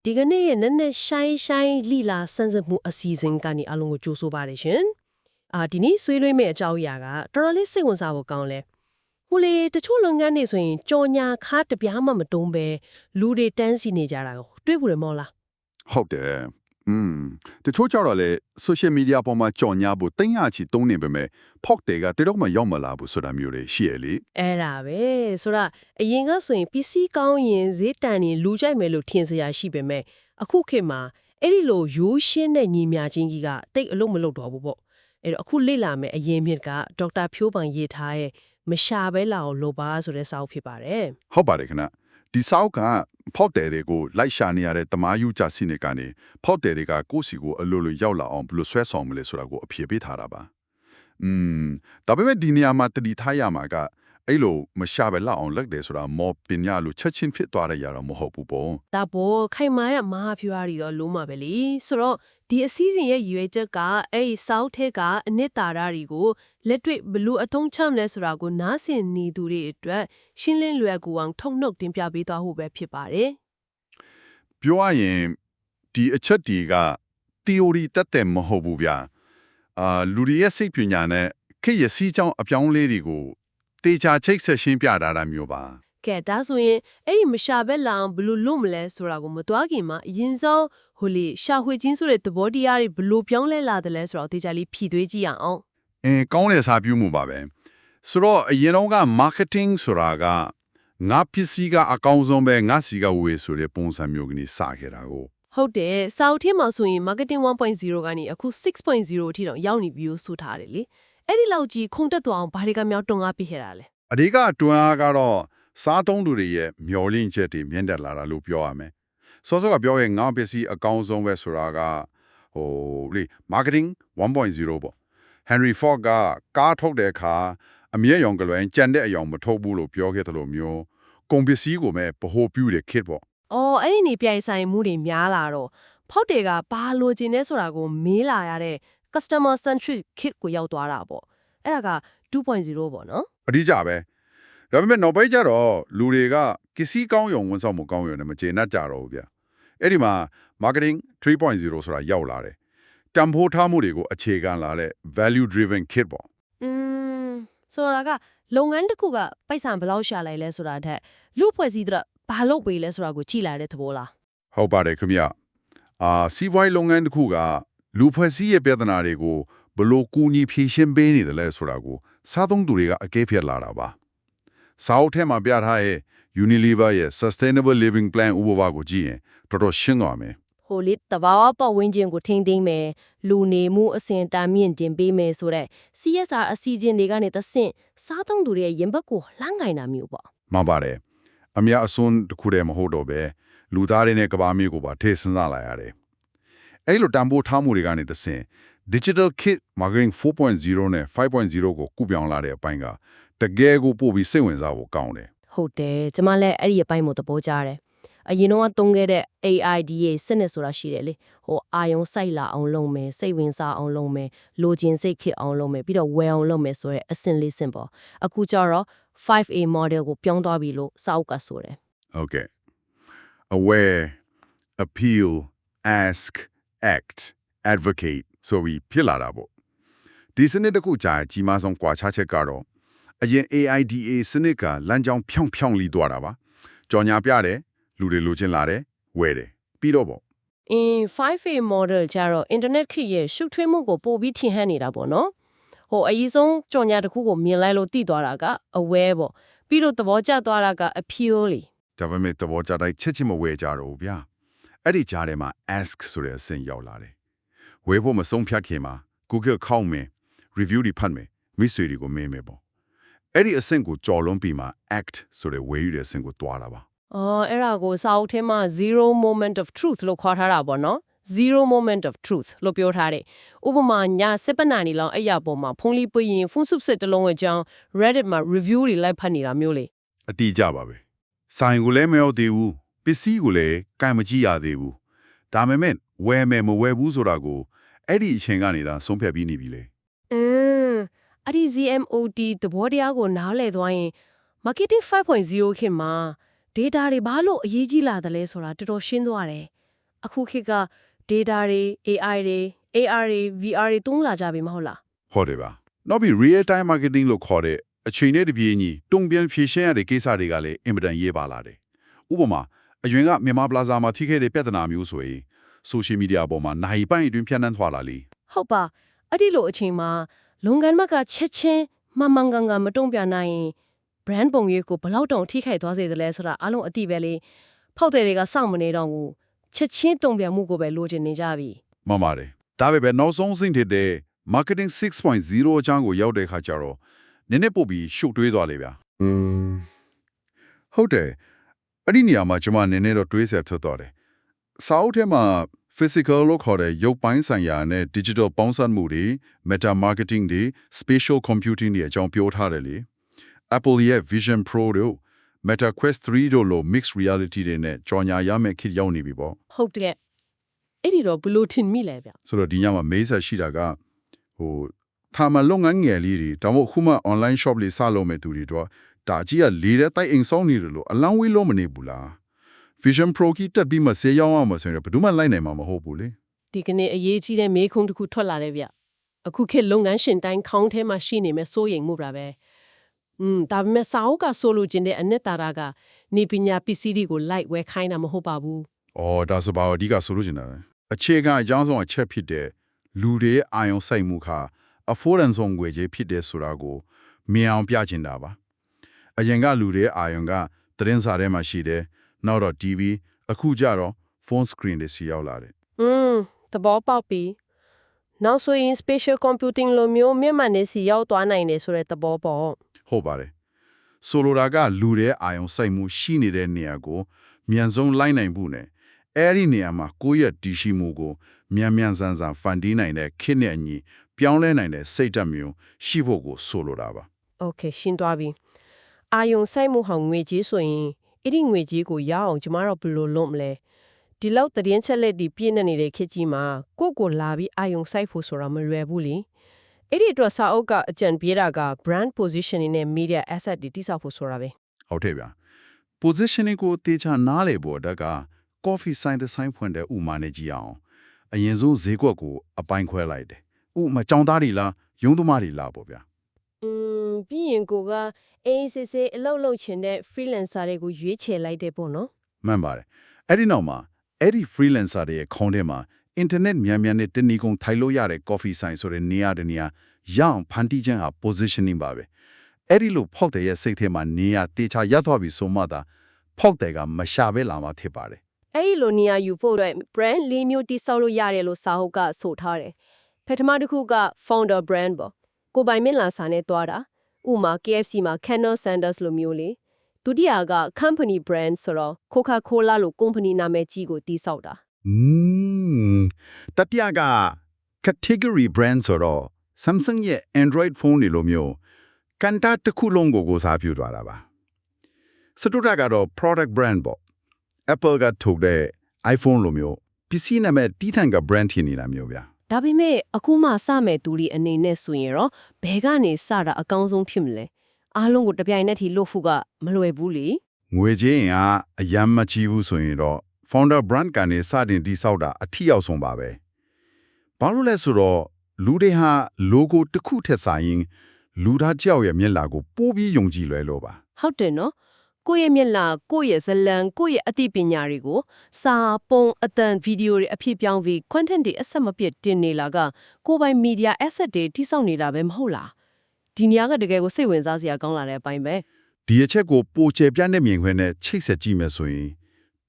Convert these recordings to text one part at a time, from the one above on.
ဒီကနေ့ရဲ့နက်နက်ရှိုင်းလီလာစမ်းစစ်မှုအစီအစဉ်ကနေအလုံးကိုကြိုးဆိုပါတယ်ရှင်ဒီနေ့ဆွေးနွေးမယ့်အကြောင်းအရာကတော်တော်လေးစိတ်ဝင်စားဖို့ကောင်းလဲဟိုလေတချို့လုပ်ငန်းတွေဆိုရင်ကြော်ညာခါတပြားမှမတုံးပဲလူတွေတန်းစီနေကြတာကိုတွေ့ဘူးရမောလားဟုတ်တယ်တချို့ကြတော့လေ social media ပေါ်မှာကြော်ညာဖို့တင်ရချီတုံးနေပေမဲ့ဖောက်တယ်ကတတော့မှရောက်မလာဘူးဆိုတာမျိုးတွေရှိရလေအဲ့ဒါပဲဆိုတော့အရင်ကဆိုရင် PC ကောင်းရင်ဈေးတန်ရင်လူကြိုက်မယ်လို့ထင်စရာရှိပေမဲ့အခုခေတ်မှာအဲ့ဒီလိုရိုးရှင်းတဲ့ညီမြချင်းကြီးကတိတ်အလုံးမလုပ်တော့ဘူးပေါ့အဲ့တော့အခုလေ့လာမယ်အရင်မြစ်ကဒေါက်တာဖြိုးပန်ရေးထားရဲ့မရှာပဲလာအောင်လုပ်ပါဆိုတဲ့စာအုပ်ဖြစ်ပါတယ်ဟုတ်ပါတယ်ခင်ဗျဒီစာအုပ်ကဖောက်တယ်တွေကိုလိုက်ရှာနေရတဲ့တမားယူကြစီနေကနေဖောက်တယ်တွေကကိုယ့်စီကိုအလိုလိုရောက်လာအောင်ဘယ်လိုဆွဲဆောင်မလဲဆိုတာကိုအဖြေပေးထားတာပါဒါပေမဲ့ဒီနေရာမှာတတိထားရမှာကအဲ့လိုမရှာပဲလာအောင်လုပ်တယ်ဆိုတာမော်ပညာလို့ချက်ချင်းဖြစ်သွားရတာမဟုတ်ဘူးပေါ့ဒါပေါ်ခိုင်မာတဲ့မဟာဖြူရီတော့လုံးမှာပဲလေဆိုတော့ဒီအစည်းအဝေးရဲ့ရည်ရွယ်ချက်ကအဲ့စောက်ထဲကအနှစ်သာရတွေကိုလက်တွေ့ဘလို့အထုံးချမလဲဆိုတာကိုနားဆင်နေသူတွေအတွက်ရှင်းလင်းလွယ်ကူအောင်ထုံနှုတ်တင်ပြပေးသွားဖို့ပဲဖြစ်ပါတယ်ပြောရရင်ဒီအချက်ဒီက theory တက်တယ်မဟုတ်ဘူးဗျာလူတွေရဲ့စိတ်ပညာနဲ့ခေတ်ရစီးကြောင်းအပြောင်းလဲတွေကိုတေချာချိတ်ဆက်ရှင်းပြတာမျိုးပါကဲဒါဆိုရင်အဲ့ဒီမရှာဘက်လာအောင်ဘလို့လုပ်မလဲဆိုတာကိုမတွားခင်မှာအရင်ဆုံးဟိုလေရှာဖွေခြင်းဆိုတဲ့သဘောတရားတွေဘလို့ပြောင်းလဲလာတယ်လဲဆိုတော့တေချာလေးဖြည့်သွေးကြည့်အောင်ကောင်းတဲ့စာပြုမှုပါပဲဆိုတော့အရင်တော့က marketing ဆိုတာကငါပစ္စည်းကအကောင်းဆုံးပဲငါစီကဝေဆိုတဲ့ပုံစံမျိုးကနေစခဲ့တာကိုဟုတ်တယ်စာအုပ်ထဲမှာဆိုရင် marketing 1.0 ကနေအခု 6.0 အထိတော့ရောက်နေပြီလို့ဆိုထားတယ်လေအဲ့ဒီလောက်ကြီးခုန်တက်သွားအောင်ဘာတွေကမြောက်တွန်းအားပေးခဲ့တာလဲအဓိကတွန်းအားကတော့စားသုံးသူတွေရဲ့မျောလင့်ချက်တွေမြင့်တက်လာတာလို့ပြောရမယ်စောစောကပြောခဲ့ငါပစ္စည်းအကောင်းဆုံးပဲဆိုတာကလေ marketing 1.0 ပေါ့ Henry Ford ကကားထုတ်တဲ့အခါအမြဲရောင်ကလွယ်ကြံတဲ့အယောင်မထုတ်ဘူးလို့ပြောခဲ့တယ်လို့မျိုးကုန်ပစ္စည်းကိုပဲဗဟိုပြုတဲ့ kit ပေါ့အော်အဲ့ဒီနေပြိုင်ဆိုင်မှုတွေများလာတော့ဖောက်တယ်ကဘာလိုချင်လဲဆိုတာကိုမေးလာရတဲ့ customer centric kit ကိုရောက်သွားတာပေါ့အဲ့ဒါက 2.0 ပေါ့နော်အဓိကြပဲဒါပေမဲ့နောက်ပိုင်းကျတော့လူတွေကကစ္စည်းကောင်းရုံဝန်ဆောင်မှုကောင်းရုံနဲ့မကျေနပ်ကြတော့ဘူးဗျအဲ့ဒီမှာ marketing 3.0 ဆိုတာရောက်လာတယ်တန်ဖိုးထားမှုတွေကိုအခြေခံလာတဲ့ value driven kit ပေါ့ဆိုတာကလုပ်ငန်းတစ်ခုကပိုက်ဆံဘယ်လောက်ရှာလိုက်လဲဆိုတာထက်လူဖွဲ့စည်းတဲ့ဘာလုပ်ပေးလဲဆိုတာကိုကြည့်လာတဲ့သဘောလားဟုတ်ပါတယ်ခင်ဗျစီးပွားရေးလုပ်ငန်းတစ်ခုကလူဖွဲ့စည်းရဲ့ပြဿနာတွေကိုဘလို့ကူညီဖြေရှင်းပေးနေတယ်လဲဆိုတာကိုစားသုံးသူတွေကအကဲဖြတ်လာတာပါစာအုပ်ထဲမှာပြထားတဲ့ Unilever ရဲ့ Sustainable Living Plan ဥပမာကိုကြည့်ရင်တော်တော်ရှင်းသွားမယ်ဟိုလေတဘာဝပတ်ဝန်းကျင်ကိုထိန်းသိမ်းမယ်လူနေမှုအစဉ်တာမြင့်တင်ပေးမယ်ဆိုတဲ့ CSR အစီအစဉ်တွေကနေသဆင့်စားသုံးသူတွေရဲ့ရင်ဘတ်ကိုလှမ်းနိုင်တာမျိုးပေါ့မှန်ပါတယ်အများအစွန်းတစ်ခုတည်းမဟုတ်တော့ပဲလူသားတွေနဲ့ကဘာမျိုးကိုပါထည့်စဉ်းစားလာရတယ်အဲ့လိုတန်ဖိုးထားမှုတွေကနေသဆင့် Digital Kit Marketing 4.0 နဲ့ 5.0 ကိုကုပြောင်းလာတဲ့အပိုင်းကတကယ်ကိုပို့ပြီးစိတ်ဝင်စားဖို့ကောင်းတယ်ဟုတ်တယ်ကျမလည်းအဲ့ဒီအပိုင်းကိုသဘောကျတယ်အရင်တော့သုံးခဲ့တဲ့ AIDA စနစ်ဆိုတာရှိတယ်လေဟိုအာယုံစိုက်လာအောင်လုပ်မယ်စိတ်ဝင်စားအောင်လုပ်မယ်လိုချင်စိတ်ခစ်အောင်လုပ်မယ်ပြီးတော့ဝယ်အောင်လုပ်မယ်ဆိုရဲအဆင့်လေးဆင့်ပေါ့အခုကျတော့ 5A model ကိုပြောင်းသွားပြီလို့စာအုပ်ကဆိုတယ် Okay aware appeal ask act advocate ဆိုပြီးဖြစ်လာတာပေါ့ဒီစနစ်တစ်ခုကြာကြီးမားဆုံးကွာခြားချက်ကတော့အရင် AIDA စနစ်ကလမ်းကြောင်းဖြောင်းလီသွားတာပါကြော်ညာပြတယ်လူတွေလိုချင်လာတယ်ဝယ်တယ်ပြီးတော့ပေါ့5A model ကျတော့ internet ခေတ်ရဲ့ရှုပ်ထွေးမှုကိုပို့ပြီးထင်ဟပ်နေတာပေါ့နော်ဟိုအရင်ဆုံးကြော်ညာတစ်ခုကိုမြင်လိုက်လို့သိသွားတာက aware ပေါ့ပြီးတော့သဘောကျသွားတာက appeal လေဒါပေမဲ့သဘောကျတိုင်းချက်ချင်းမဝယ်ကြတော့ဘူးဗျာအဲ့ဒီကြားထဲမှာ ask ဆိုတဲ့အဆင့်ရောက်လာတယ်ဝယ်ဖို့မဆုံးဖြတ်ခင်မှာ Google ခေါင်းမယ် review တွေဖတ်မယ်မိတ်ဆွေတွေကိုမေးမယ်ပေါ့အဲ့ဒီအဆင့်ကိုကြော်လွန်ပြီးမှ act ဆိုတဲ့ဝယ်ယူတဲ့အဆင့်ကိုတွားတာပါအဲ့ဒါကိုစာအုပ်ထဲမှာ zero moment of truth လို့ခေါ်ထားတာပေါ့နော် zero moment of truth လို့ပြောထားတယ်ဥပမာည7 နာရီလောက်အဲ့ရပေါ်မှာဖုန်းလေးပွင့်ရင်ဖုန်းဆုပ်စစ်တစ်လုံးအကြောင်း Reddit မှာ review တွေလိုက်ဖတ်နေတာမျိုးလေအတိအကျပါပဲဆိုင်ကိုလည်းမရောက်သေးဘူးပစ္စည်းကိုလည်းကံမကြည့်ရသေးဘူးဒါပေမဲ့ဝယ်မယ်မဝယ်ဘူးဆိုတာကိုအဲ့ဒီအချိန်ကနေဒါဆုံးဖြတ်ပြီးနေပြီလေအဲ့ဒီ ZMOT သဘောတရားကိုနားလည်သွားရင် marketing 5.0 ခေတ်မှာ data တွေဘာလို့အရေးကြီးလာတယ်လဲဆိုတာတော်တော်ရှင်းသွားတယ် အခုခေတ်က data တွေ AI တွေ AR တွေ VR တွေသုံးလာကြပြီမဟုတ်လား ဟုတ်တယ်ပါနောက်ပြီး real time marketing လို့ခေါ်တဲ့အချိန်နဲ့တပြေးညီတုံ့ပြန်ဖြည့်ရှင်းရတဲ့ကိစ္စတွေကလည်းအင်မတန်ရေးပါလာတယ်ဥပမာအရင်ကမြန်မာပလာဇာမှာထိခဲ့တဲ့ပြဿနာမျိုးဆိုရင် social media ပေါ်မှာနိုင်ပိုင်းအတွင်းဖြန့်နှံ့သွားလာလေ ဟုတ်ပါအဲ့ဒီလိုအချိန်မှာလုပ်ငန်းဘက်ကချက်ချင်းမှန်မှန်ကန်ကန်မတုံ့ပြန်နိုင်ရင် brand ပုံရိပ်ကိုဘယ်လောက်တောင်ထိခိုက်သွားစေသလဲဆိုတာအားလုံးအတိပဲလေဖောက်တယ်တွေကစောင့်မနေတော့ဘူးချက်ချင်းတုံ့ပြန်မှုကိုပဲလိုချင်နေကြပြီ မှန်ပါတယ်ဒါပေမဲ့နောက်ဆုံးဆင့်တဲ့ marketing 6.0 အကြောင်းကိုရောက်တဲ့အခါကျတော့နည်းနည်းပို့ပြီးရှုပ်ထွေးသွားလေဗျာဟုတ်တယ်အဲ့ဒီနေရာမှာကျွန်မနည်းနည်းတော့တွေးဆက်ထွက်သွားတယ်စာအုပ်ထဲမှာ physical လို့ခေါ်တဲ့ရုပ်ပိုင်းဆိုင်ရာနဲ့ digital ပေါင်းစပ်မှုတွေ meta marketing တွေ spatial computing တွေအကြောင်းပြောထားတယ်လေ Apple ရဲ့ Vision Pro တို့ Meta Quest 3တို့လို mixed reality တွေနဲ့ကြော်ညာရမယ့်ခေတ်ရောက်နေပြီပေါ့ ဟုတ်တယ်အဲ့ဒီတော့ဘလို့ထင်မိလဲဗျ ဆိုတော့ဒီညမှာမေးဆက်ရှိတာကထာမလုပ်ငန်းငယ်လေးတွေဒါမှမဟုတ်ခုမှ online shop လေးစလုပ်မဲ့သူတွေတော့ဒါကြီးကလေးတဲ့တိုက်အိမ်ဆောင်နေတယ်လို့အလောင်းဝေးလို့မနေဘူးလား Vision Pro ကြီးတက်ပြီးမှဆေးရောက်အောင်မဆိုရင်ဘယ်သူမှလိုက်နိုင်မှာမဟုတ်ဘူးလေ ဒီကနေ့အရေးကြီးတဲ့မေးခွန်းတစ်ခုထွက်လာတယ်ဗျအခုခေတ်လုပ်ငန်းရှင်တိုင်းခေါင်းထဲမှာရှိနေမဲ့စိုးရိမ်မှုပါပဲဒါပေမဲ့စာအုပ်ကဆိုလိုချင်တဲ့အနှစ်သာရကနေပညာပစ္စည်းတွေကိုလိုက်ဝယ်ခိုင်းတာမဟုတ်ပါဘူး ။အော်ဒါဆိုပါတော့အဓိကဆိုလို့ချင်တာလေ။အခြေခံအကြောင်းဆုံးအချက်ဖြစ်တဲ့လူတွေရဲ့အာရုံစိုက်မှုခါ affordance ဆုံးငွေကြေးဖြစ်တဲ့ဆိုတာကိုမြင်အောင်ပြချင်တာပါ။အရင်ကလူတွေရဲ့အာရုံကသတင်းစာထဲမှာရှိတယ်။နောက်တော့ TV အခုကျတော့ phone screen တွေစီရောက်လာတယ် သဘောပေါက်ပြီနောက်ဆိုရင် spatial computing လိုမျိုးမျက်မှန်နဲ့စီရောက်သွားနိုင်တယ်ဆိုတဲ့သဘောပေါ့ ။ဟုတ်ပါတယ်။ဆိုလိုတာကလူတွေရဲ့အာရုံစိုက်မှုရှိနေတဲ့နေရာကိုမြန်ဆုံးလိုက်နိုင်ဖို့နဲ့အဲ့ဒီနေရာမှာကိုယ့်ရဲ့တည်ရှိမှုကိုမြန်မြန်ဆန်ဆန်ဖန်တီးနိုင်တဲ့ခေတ်နဲ့အညီပြောင်းလဲနိုင်တဲ့စိတ်ဓာတ်မျိုးရှိဖို့ကိုဆိုလိုတာပါ Okay ရှင်းသွားပြီအာယုံစိုက်မှုဟောင်ငွေကြီးဆိုရင်အဲ့ဒီငွေကြီးကိုရအောင်ကျမတို့ဘယ်လိုလုပ်မလဲဒီလောက်သတင်းချက်လက်ဒီပြည့်နေနေတဲ့ခေတ်ကြီးမှာကိုလာပြီးအာယုံစိုက်ဖို့ဆိုတာမလွယ်ဘူးလေအဲ့ဒီအတွက်စာအုပ်ကအကြံပေးတာက brand positioning နဲ့ media asset တွေတိစောက်ဖို့ဆိုတာပဲ ဟုတ်တယ်ဗျာ positioning ကိုတေချာနားလေဖို့တက်က coffee sign တဲ့ sign ဖွင့်တဲ့ဥမာနဲ့ကြည့်အောင်အရင်ဆုံးဈေးကွက်ကိုအပိုင်းခွဲလိုက်တယ်ဥမာចောင်းသားတွေလားရုံးသမားတွေလားပေါ့ဗျာ ပြီးရင်ကိုကအေးစစ်စစ်အလုပ်လုပ်ချင်တဲ့ freelancer တွေကိုရွေးချယ်လိုက်တဲ့ပေါ့နော် မှန်ပါတယ်အဲ့ဒီနောက်မှာအဲ့ဒီ freelancer တွေရဲ့ခေါင်းထဲမှာ internet မြန်မြန်နဲ့တနည်းကုန်ထိုင်လို့ရတဲ့ coffee sign ဆိုတဲ့နေရာတနေရာရအောင်ဖန်တီးခြင်းဟာ positioning ပါပဲအဲ့ဒီလိုဖောက်တဲ့ရဲ့စိတ်ထဲမှာနေရာတေချာရသွားပြီဆိုမှသာဖောက်တဲ့ကမရှာပဲလာမှဖြစ်ပါတယ် အဲ့ဒီလိုနေရာယူဖို့အတွက် brand လေးမျိုးတိစောက်လို့ရတယ်လို့စာအုပ်ကဆိုထားတယ်ပထမတစ်ခုက founder brand ပေါ့ကိုပိုင်မင်းလာစာနဲ့တွားတာဥမာ KFC မှာ Colonel Sanders လိုမျိုးလေဒုတိယက company brand ဆိုတော့ Coca-Cola လို company နာမည်ကြီးကိုတိစောက်တာ တတိယက category brand ဆိုတော့ Samsung ရဲ့ Android phone တွေလိုမျိုးကန်တာတစ်ခုလုံးကိုစားပြုသွားတာပါစတုတကတော့ product brand ပေါ့ Apple ကထုတ်တဲ့ iPhone လိုမျိုးပစ္စည်းနာမည်တီးထန်က brand ထင်နေတာမျိုးဗျာ ဒါပေမဲ့အခုမှစမဲ့သူတွေအနေနဲ့ဆိုရင်တော့ဘယ်ကနေစတာအကောင်းဆုံးဖြစ်မလဲအားလုံးကိုတပြိုင်နက်တည်းလို့ဖို့ကမလွယ်ဘူးလေ ငွေကြေးရင်ကအယမ်းမကြီးဘူးဆိုရင်တော့ founder brand ကနေစတင်တည်ဆောက်တာအထီရောက်ဆုံးပါပဲဘာလို့လဲဆိုတော့လူတွေဟာ logo တစ်ခုထက်စာရင်လူသားကြောက်ရဲ့မျက်နှာကိုပိုးပြီးယုံကြည်လွယ်လို့ပါ ဟုတ်တယ်နော်ကိုယ့်ရဲ့မျက်နှာကိုယ့်ရဲ့ဇလံကိုယ့်ရဲ့အသိပညာတွေကိုစာပုံအသံဗီဒီယိုတွေအဖြစ်ပြောင်းပြီး content တွေအဆက်မပြတ်တင်နေလာကကိုယ်ပိုင် media asset တွေတိစောက်နေတာပဲမဟုတ်လားဒီနေရာကတကယ်ကိုစိတ်ဝင်စားစရာကောင်းလာတဲ့အပိုင်းပဲ ဒီအချက်ကိုပိုချေပြတဲ့မြင်ခွင့်နဲ့ချိတ်ဆက်ကြည့်မယ်ဆိုရင်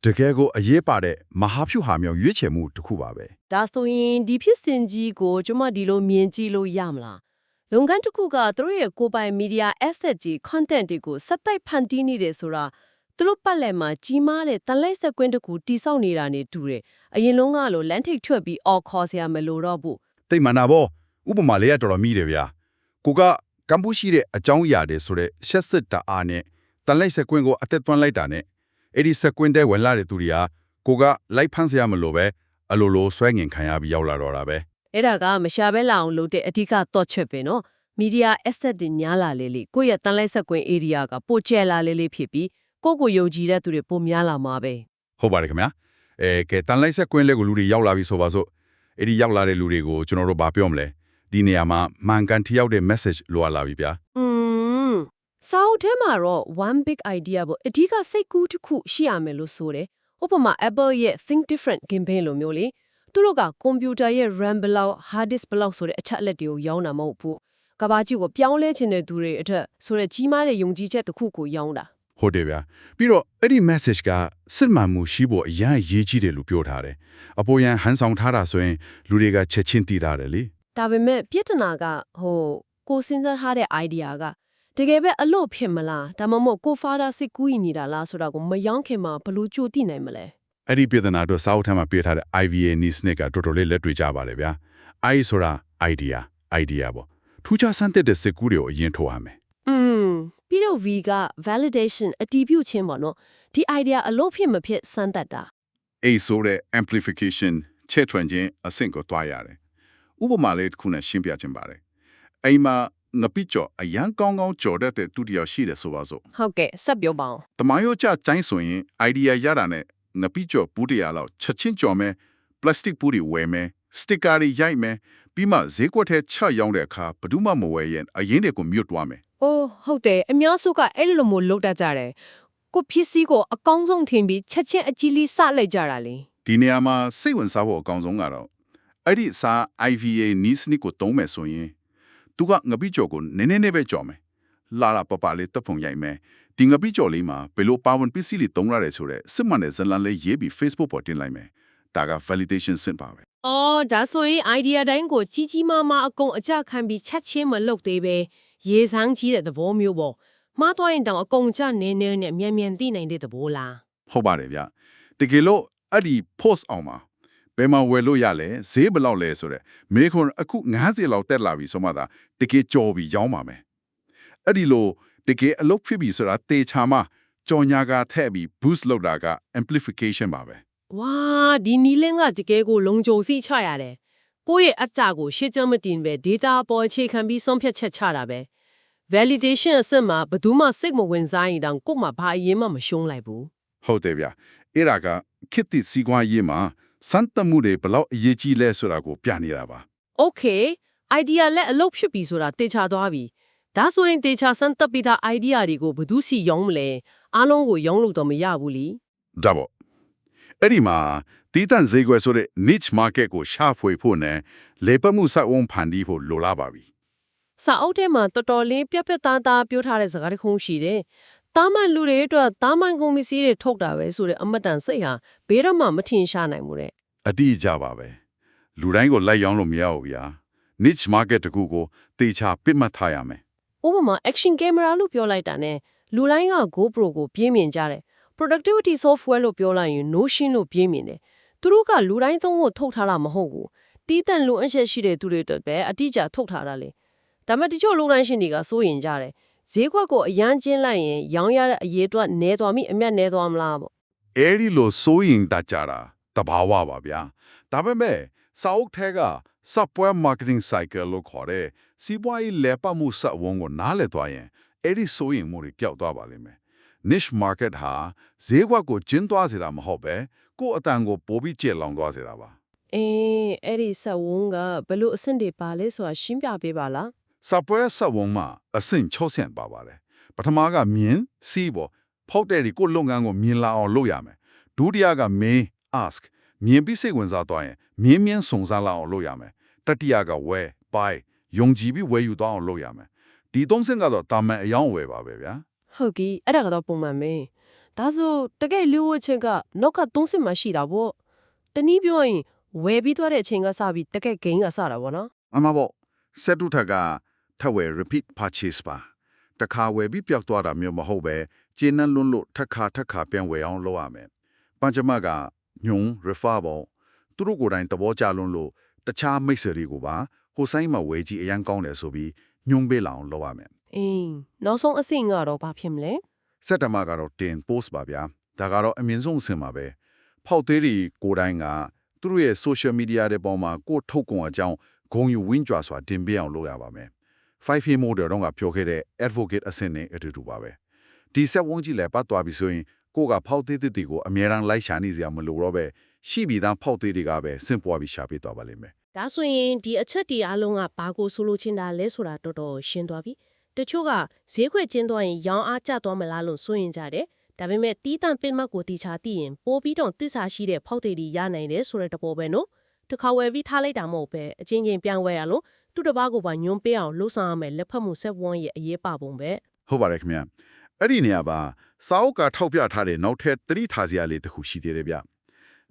တကယ်ကိုအရေးပါတဲ့မဟာဖြူဟာမျိုးရွေးချယ်မှုတစ်ခုပါပဲ ဒါဆိုရင်ဒီဖြစ်စဉ်ကြီးကိုကျွန်မဒီလိုမြင်ကြည့်လို့ရမလားလုပ်ငန်းတစ်ခုကသူတို့ရဲ့ကိုယ်ပိုင် media asset ကြီး content တွေကိုစက်တိုက်ဖန်တီးနေတယ်ဆိုတာသူတို့ပတ်လည်မှာကြီးမားတဲ့တန်လိုက်ဆက်ကွင်းတစ်ခုတိစောက်နေတာနေတူတယ်အရင်လုံးကလိုလမ်းထိပ်ထွက်ပြီးအော်ခေါ်စရာမလိုတော့ဘူး တိတ်မှန်တာပေါ့ဥပမာလေးကတော်တော်မိတယ်ဗျာကိုကကမ်ပူရှိတဲ့အကြောင်းအရာတွေဆိုတဲ့ရှက်စစ်တအားနဲ့တန်လိုက်ဆက်ကွင်းကိုအသက်သွင်းလိုက်တာနဲ့အဲ့ဒီဆက်ကွင်းတဲ့ဝင်လာတဲ့သူတွေကကိုကလိုက်ဖမ်းစရာမလိုပဲအလိုလိုဆွဲငင်ခံရပြီးရောက်လာတော့တာပဲ အဲ့ဒါကမရှာပဲလာအောင်လုပ်တဲ့အဓိကတော့ချက်ပဲနော် media asset တွေများလာလေလေကိုယ့်ရဲ့တန်လိုက်ဆက်ကွင်း area ကပိုကျဲလာလေလေဖြစ်ပြီးကိုယ့်ကိုယုံကြည်တဲ့သူတွေပိုများလာမှာပဲ ဟုတ်ပါတယ်ခင်ဗျာ ကဲတန်လိုက်ဆက်ကွင်းလက်ကိုလူတွေရောက်လာပြီဆိုပါစို့အဲ့ဒီရောက်လာတဲ့လူတွေကိုကျွန်တော်တို့ဗာပြောမလဲဒီနေရာမှာမှန်ကန်ထရောက်တဲ့ message လိုလာပြီဗျာ စာအုပ်ထဲမှာတော့ one big idea ပေါ့အဓိကစိတ်ကူးတစ်ခုရှိရမယ်လို့ဆိုတယ်ဥပမာ Apple ရဲ့ think different campaign လိုမျိုးလေသူတို့ကကွန်ပျူတာရဲ့ RAM ဘလောက် hard disk ဘလောက်ဆိုတဲ့အချက်အလက်တွေကိုရောင်းတာမဟုတ်ဘူးကဘာကြီးကိုပြောင်းလဲခြင်းတဲ့သူတွေအတွက်ဆိုတဲ့ကြီးမားတဲ့ယုံကြည်ချက်တစ်ခုကိုရောင်းတာ ဟုတ်တယ်ဗျာပြီးတော့အဲ့ဒီ message ကစစ်မှန်မှုရှိဖို့အရန်ရေးကြီးတယ်လို့ပြောထားတယ်အပေါ်ယံဟန်ဆောင်ထားတာဆိုရင်လူတွေကချက်ချင်းသိတာတယ်လေ ဒါပေမဲ့ပြဿနာကကိုစဉ်းစားထားတဲ့ idea ကတကယ်ပဲအလို့ဖြစ်မလားဒါမှမဟုတ်ကို father စိတ်ကူးရင်နေတာလားဆိုတာကိုမယောင်းခင်မှာဘလို့ကြိုသိနိုင်မလဲ အဲ့ဒီပြည်နာတို့စာအုပ်ထဲမှာပြထားတဲ့ IVA needs နဲ့ကတော်တော်လေးလက်တွေ့ကြပါတယ်ဗျာ I ဆိုတာ idea ပေါ့ထူးခြားဆန်းတဲ့စစ်ကူးတွေကိုအရင်ထိုးရမယ် ပြီးတော့ V က validation အတည်ပြုခြင်းပေါ့နော်ဒီ idea အလို့ဖြစ်မဖြစ်စမ်းသပ်တာ A ဆိုတဲ့ amplification ချဲ့ထွင်ခြင်းအဆင့်ကိုတွားရတယ်ဥပမာလေးတစ်ခုနဲ့ရှင်းပြခြင်းပါတယ်အိမ်မှာငပိကျော်အရန်ကောင်းကောင်းကြော်တတ်တဲ့သူတယောက်ရှိတယ်ဆိုပါစို့ ဟုတ်ကဲ့ဆက်ပြောပါအောင် တမန်ရိုးချကျိုင်းဆိုရင် idea ရတာနဲ့ငပိကျော်ဘူးတရာလောက်ချက်ချင်းကြော်မယ် plastic ဘူးတွေဝယ်မယ် sticker တွေရိုက်မယ်ပြီးမှဈေးကွက်ထဲချရောင်းတဲ့အခါဘယ်သူမှမဝယ်ရင်အရင်တွေကိုမြုပ်သွားမယ် အိုးဟုတ်တယ်အများစုကအဲ့လိုမျိုးလုပ်တတ်ကြတယ်ကိုဖြစ်စီကိုအကောင်းဆုံးထင်ပြီးချက်ချင်းအကြီးလေးစလိုက်ကြတာလေ ဒီနေရာမှာစိတ်ဝင်စားဖို့အကောင်းဆုံးကတော့အဲ့ဒီစာ IVA needs ကိုတုံးမယ်ဆိုရင်သူကငပိကျော်ကိုနည်းနည်းပဲကြော်မယ်လာလာပပလေးတပ်ဖုံရိုက်မယ်ဒီငပိကျော်လေးမှာဘယ်လိုပါဝင်ပစ္စည်းလေးတုံးရတယ်ဆိုတော့စစ်မှန်တဲ့ဇလန်လေးရေးပြီး Facebook ပေါ်တင်လိုက်မယ်ဒါက validation စင်ပါပဲ အော်ဒါဆိုရင် idea တိုင်းကိုကြီးကြီးမားမားအကုန်အကြခံပြီးချက်ချင်းမလုပ်သေးပဲရေးစမ်းကြီးတဲ့သဘောမျိုးပေါ့မှားသွားရင်တောင်အကုန်ကြနည်းနည်းနဲ့မြန်မြန်သိနိုင်တဲ့သဘောလား ဟုတ်ပါတယ်ဗျတကယ်လို့အဲ့ဒီ post အောင်မှာဘယ်မှာဝယ်လို့ရလဲဈေးဘယ်လောက်လဲဆိုတော့မေခွန်အခု90လောက်တက်လာပြီဆိုမှသာတကယ်ကြော်ပြီးရောင်းပါမယ်အဲ့ဒီလိုတကယ်အလုပ်ဖြစ်ပြီဆိုတာတေချာမှကြော်ညာကထည့်ပြီး boost လုပ်တာက amplification ပါပဲ ဝါဒီနီလင်းကတကယ်ကိုလုံခြုံစိချရတယ်ကိုယ့်ရဲ့အကြကိုရှေ့ကျမတင်ပဲ data ပေါ်အခြေခံပြီးဆုံးဖြတ်ချက်ချတာပဲ validation အစစ်မှာဘယ်သူမှစိတ်မဝင်စားရင်တောင်ကို့မှာဘာအရင်မှမရှုံးလိုက်ဘူး ဟုတ်တယ်ဗျအဲ့ဒါကခေတ်သစ်စီးပွားရေးမှာစမ်းသပ်မှုတွေဘယ်လောက်အရေးကြီးလဲဆိုတာကိုပြနေတာပါ Okay idea လက်အလုပ်ဖြစ်ပြီဆိုတာတေချာသွားပြီဒါဆိုရင်တေချာစမ်းသပ်ပြီးသား idea တွေကိုဘယ်သူစီရောင်းမလဲအားလုံးကိုရောင်းလို့တော့မရဘူးလी ဒါပေါ့အဲ့ဒီမှာတီးတန့်ဈေးကွက်ဆိုတဲ့ niche market ကိုရှာဖွေဖို့နဲ့လေပတ်မှုစောက်ဝန်းဖန်တီးဖို့လိုလာပါပြီ စာအုပ်ထဲမှာတော်တော်လေးပြက်ပြက်သားသားပြောထားတဲ့စကားတစ်ခုရှိတယ်တာမန်လူတွေအတွက်တာမန်ကုန်ပစ္စည်းတွေထုတ်တာပဲဆိုတဲ့အမတ်တန်စိတ်ဟာဘယ်တော့မှမထင်ရှားနိုင်ဘူးတဲ့ အတိအကျပါပဲလူတိုင်းကိုလိုက်ရောင်းလို့မရဘူးဗျာ niche market တခုကိုတေချာပစ်မှတ်ထားရမယ် ဥပမာ action camera လို့ပြောလိုက်တာနဲ့လူတိုင်းက GoPro ကိုပြေးမြင်ကြတယ် productivity software လို့ပြောလိုက်ရင် Notion လို့ပြေးမြင်တယ်သူတို့ကလူတိုင်းသုံးဖို့ထုတ်ထားတာမဟုတ်ဘူးတီးတန့်လူအချက်ရှိတဲ့သူတွေအတွက်ပဲအတိအကျထုတ်ထားတာလေဒါပေမဲ့တချို့လူတိုင်းရှင်တွေကစိုးရင်ကြတယ်ဈေးကွက်ကိုအရန်ကျင်းလိုက်ရင်ရောင်းရတဲ့အရေးအတွက်နည်းသွားမိအမြတ်နည်းသွားမလားပေါ့ အဲ့ဒီလိုစိုးရင်တကြတာတဘာဝပါဗျာဒါပေမဲ့စာအုပ်ထဲက software marketing cycle လို့ခေါ်တဲ့စီးပွားရေးလဲပတ်မှုစက်ဝန်းကိုနားလည်သွားရင်အဲ့ဒီစိုးရင်မှုတွေပျောက်သွားပါလိမ့်မယ် niche market ဟာဈေးကွက်ကိုကျင်းသွားစေတာမဟုတ်ပဲကိုယ့်အတန်ကိုပိုပြီးကျယ်လောင်သွားစေတာပါ အဲ့ဒီဆက်ဝန်းကဘလို့အဆင့်တွေပါလဲဆိုတာရှင်းပြပေးပါလား software စက်ဝန်းမှာအဆင့်6ဆင့်ပါပါတယ်ပထမကမြင်စီးပေါ်ဖောက်တဲ့ဒီကိုယ့်လုပ်ငန်းကိုမြင်လာအောင်လုပ်ရမယ်ဒုတိယက main ask မြင်ပြီးစိတ်ဝင်စားသွားရင်မြင်းစုံစားလာအောင်လုပ်ရမယ်တတိယက buy ယုံကြည်ပြီးဝယ်ယူသွားအောင်လုပ်ရမယ်ဒီသုံးဆင့်ကတော့တာမန်အယောင်းဝယ်ပါပဲဗျာ ဟုတ်ကဲ့အဲ့ဒါကတော့ပုံမှန်ပဲဒါဆိုတကယ်လူဝတ်ချက်ကနောက်က30မှာရှိတာပေါ့တနည်းပြောရင်ဝယ်ပြီးသွားတဲ့အချိန်ကစပြီးတကယ်ဂိမ်းကစတာပေါ့နော် အမှန်ပေါ့စက်တုထကထပ်ဝယ် repeat purchase ပါတခါဝယ်ပြီးပျောက်သွားတာမျိုးမဟုတ်ပဲကျင်းနှလွန်းလို့ထက်ခါပြန်ဝယ်အောင်လုပ်ရမယ်ပัญจမကညုံ refer ပေါ့သူတို့ကိုယ်တိုင်သဘောကျလွန်းလို့တခြားမိတ်ဆွေတွေကိုပါဟိုဆိုင်မှာဝယ်ကြည့်အရန်ကောင်းတယ်ဆိုပြီးညွှန်းပေးလာအောင်လုပ်ရမယ် နောက်ဆုံးအဆင့်ကတော့ဘာဖြစ်မလဲ စက်တမကတော့တင် post ပါဗျာဒါကတော့အမြင့်ဆုံးအဆင့်ပါပဲဖောက်သေးတွေကိုယ်တိုင်ကသူတို့ရဲ့ social media တွေပေါ်မှာကိုယ်ထုတ်ကုန်အကြောင်းဂုဏ်ယူဝင်းကြွားစွာတင်ပေးအောင်လုပ်ရပါမယ် 5A model တော့ကပြောခဲ့တဲ့ advocate အဆင့်နဲ့အတူတူပါပဲဒီဆက်ဝန်းကြီးလည်းပတ်သွားပြီဆိုရင်ကိုကဖောက်သေးတွေကိုအမြဲတမ်းလိုက်ရှာနေစရာမလိုတော့ပဲ ရှိပြီးသားဖောက်သေးတွေကပဲစင်ပွားပြီးရှာပေးသွားပါလိမ့်မယ် ဒါဆိုရင်ဒီအချက်တီအားလုံးကဘာကိုဆိုလိုချင်တာလဲဆိုတာတော်တော်ရှင်းသွားပြီတချို့ကဈေးခွက်ကျင်းသွားရင်ရောင်းအားကျသွားမလားလို့စိုးရင်ကြတယ်ဒါပေမဲ့တီးတန့်ပင်မတ်ကိုတီချာသိရင်ပိုပြီးတော့သစ္စာရှိတဲ့ဖောက်သေးတွေရနိုင်တယ်ဆိုတဲ့တပေါ်ပဲနော်တစ်ခါဝယ်ပြီးထားလိုက်တာမဟုတ်ပဲအချင်းချင်းပြန်ဝယ်ရလို့သူ့တစ်ပါးကိုပါညွန်ပေးအောင်လှုပ်ဆောင်ရမယ်လက်ဖက်မှုဆက်ဝန်းရဲ့အရေးပါပုံပဲ ဟုတ်ပါတယ်ခင်ဗျအဲ့ဒီနေရာပါစာအုပ်ကထောက်ပြထားတဲ့နောက်ထပ်သတိထားစရာလေးတစ်ခုရှိသေးတယ်ဗျ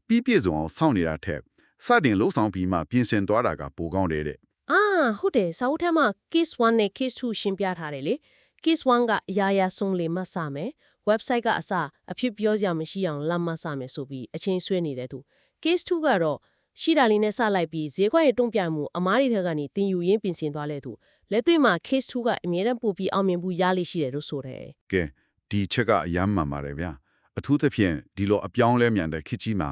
ပြီးပြည့်စုံအောင်စောင့်နေတာထက်စတင်လှုပ်ဆောင်ပြီးမှပြင်ဆင်သွားတာကပိုကောင်းတယ်တဲ့ အာဟုတ်တယ်စာအုပ်ထဲမှာ case 1နဲ့ case 2ရှင်းပြထားတယ်လေ case 1ကအရာရာဆုံးလေမှတ်စမယ် website ကအစအဖြစ်ပြောစရာမရှိအောင်လမ်းမှတ်စမယ်ဆိုပြီးအချင်းဆွဲနေတဲ့သူ case 2ကတော့ရှိတာလေးနဲ့စလိုက်ပြီးဈေးခွက်ရဲ့တုံ့ပြန်မှုအမားတွေထက်ကနေတင်ယူရင်းပြင်ဆင်သွားလဲသူလက်တွေ့မှာ case 2ကအမြဲတမ်းပို့ပြီးအောင်မြင်မှုရလိမ့်ရှိတယ်လို့ဆိုတယ် ကဲဒီချက်ကအယမ်းမှန်ပါတယ်ဗျအထူးသဖြင့်ဒီလိုအပြောင်းလဲမြန်တဲ့ခေတ်ကြီးမှာ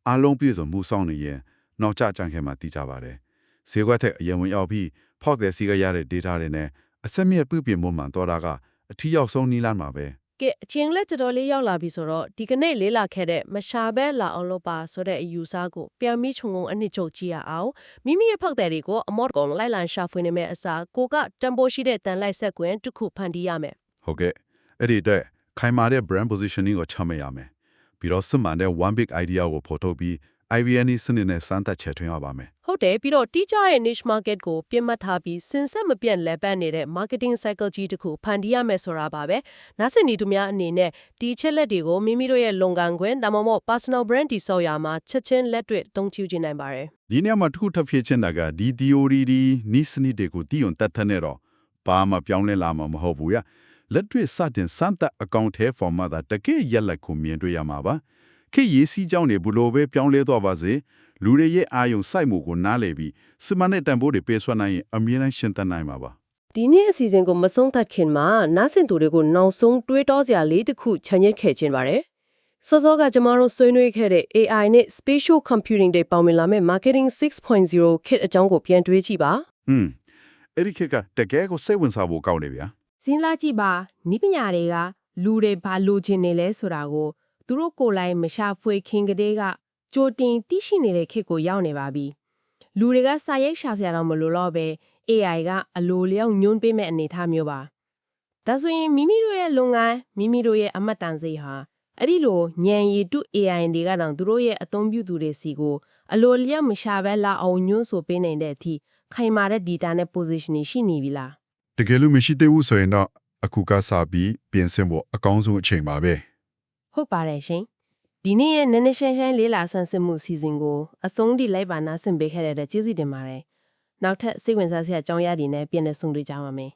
အားလုံးပြည့်စုံမှုစောင့်နေရင်နောက်ကျကြံခဲ့မှသိကြပါတယ်ဈေးကွက်ထက်အရင်ဝင်ရောက်ပြီးဖောက်သည်စီကရတဲ့ data တွေနဲ့အဆက်မြက်ပြုပြင်မှုမှန်တော့တာကအထီးရောက်ဆုံးနီးလန်းမှာပဲ ကဲအချင်းလက်တော်တော်လေးရောက်လာပြီဆိုတော့ဒီကနေ့လေးလာခဲ့တဲ့မရှာဘဲလာအောင်လို့ပါဆိုတဲ့အယူဆကိုပြန်ပြီးခြုံငုံအနှစ်ချုပ်ကြည့်ရအောင်မိမိရဲ့ဖောက်တယ်တွေကိုအမော့ကောင်လိုက်လံရှာဖွေနေမဲ့အစားကိုကတန်ဖိုးရှိတဲ့တန်လိုက်ဆက်ကွင်းတစ်ခုဖန်တီးရမယ် ဟုတ်ကဲ့အဲ့ဒီအတွက်ခိုင်မာတဲ့ brand positioning ကိုချမှတ်ရမယ်ပြီးတော့စစ်မှန်တဲ့ one big idea ကိုဖော်ထုတ်ပြီး IVN စနစ်နဲ့စမ်းသပ်ချက်ထွင်ရပါမယ် ဟုတ်တယ်ပြီးတော့တိကျရဲ့ niche market ကိုပြင်မှတ်ထားပြီးစင်ဆက်မပြတ်လဲပတ်နေတဲ့ marketing cycle ကြီးတစ်ခုဖန်တီးရမယ်ဆိုတာပါပဲနားဆင်နေသူများအနေနဲ့ဒီချက်လက်တွေကိုမိမိတို့ရဲ့လုံကန်ခွင်ဒါမှမဟုတ် personal brand တိဆောက်ရမှာချက်ချင်းလက်တွေ့တုံးချခြင်းနိုင်ပါတယ် ဒီနေရာမှာတစ်ခုထပ်ဖြစ်ချင်တာကဒီ theory ဒီနိစနစ်တွေကိုတည်ုံတတ်တဲ့နေတော့ဘာမှပြောင်းလဲလာမှာမဟုတ်ဘူးရလက်တွေ့စတင်စမ်းသပ်အကောင့်ထဲ format တာတကယ်ရက်လက်ကိုမြင်တွေ့ရမှာပါခေတ်ရေးစည်းကြောင်းတွေဘလို့ပဲပြောင်းလဲသွားပါစေလူတွေရဲ့အာယုံစိုက်မှုကိုနားလည်ပြီးစမနဲ့တန်ဖိုးတွေပေးဆွနိုင်ရင်အမြဲတမ်းရှင်းသနိုင်မှာပါ ဒီနေ့အစီအစဉ်ကိုမဆုံးသတ်ခင်မှာနားဆင်သူတွေကိုနောက်ဆုံးတွေးတောစရာလေးတစ်ခုခြံရစ်ခဲ့ခြင်းပါတယ်စောစောကကျမတို့ဆွေးနွေးခဲ့တဲ့ AI နဲ့ spatial computing တွေပေါင်းမြင်လာမဲ့ marketing 6.0 kit အကြောင်းကိုပြန်တွေးကြည့်ပါ အဲ့ဒီခေတ်ကတကယ်ကိုစိတ်ဝင်စားဖို့ကောင်းတယ်ဗျာ စဉ်းစားကြည့်ပါနိပညာတွေကလူတွေဘာလိုချင်နေလဲဆိုတာကိုသူတို့ကိုယ်လိုက်မရှာဖွေခင်ကလေးကကြိုတင်သိရှိနေတဲ့ခေတ်ကိုရောက်နေပါပြီလူတွေကစာရိတ်ရှာစရာတော့မလိုတော့ပဲ AI ကအလိုလျောက်ညွှန်းပေးမဲ့အနေအထားမျိုးပါဒါဆိုရင်မိမိတို့ရဲ့လုပ်ငန်းမိမိတို့ရဲ့အမှတ်တန်စိတ်ဟာအဲ့ဒီလိုဉာဏ်ရည်တု AI တွေကတော့သူတို့ရဲ့အသုံးပြုသူတွေစီကိုအလိုလျောက်မရှာဘဲလာအောင်ညွှန်းဆိုပေးနိုင်တဲ့အထိခိုင်မာတဲ့ data နဲ့ position ရှိနေပြီလား တကယ်လို့မရှိသေးဘူးဆိုရင်တော့အခုကစားပြီးပြင်ဆင်ဖို့အကောင်းဆုံးအချိန်ပါပဲ ဟုတ်ပါတယ်ရှင်ဒီနေ့ရဲ့နည်းနည်းရှင်းရှင်းလေးလာဆန်းစစ်မှုစီစဉ်ကိုအဆုံးထိလိုက်ပါနာဆင်ပေးခဲ့တဲ့ကျေးဇူးတင်ပါတယ်နောက်ထပ်စိတ်ဝင်စားစရာအကြောင်းအရာတွေနဲ့ပြန်လည်ဆုံတွေ့ကြပါမယ်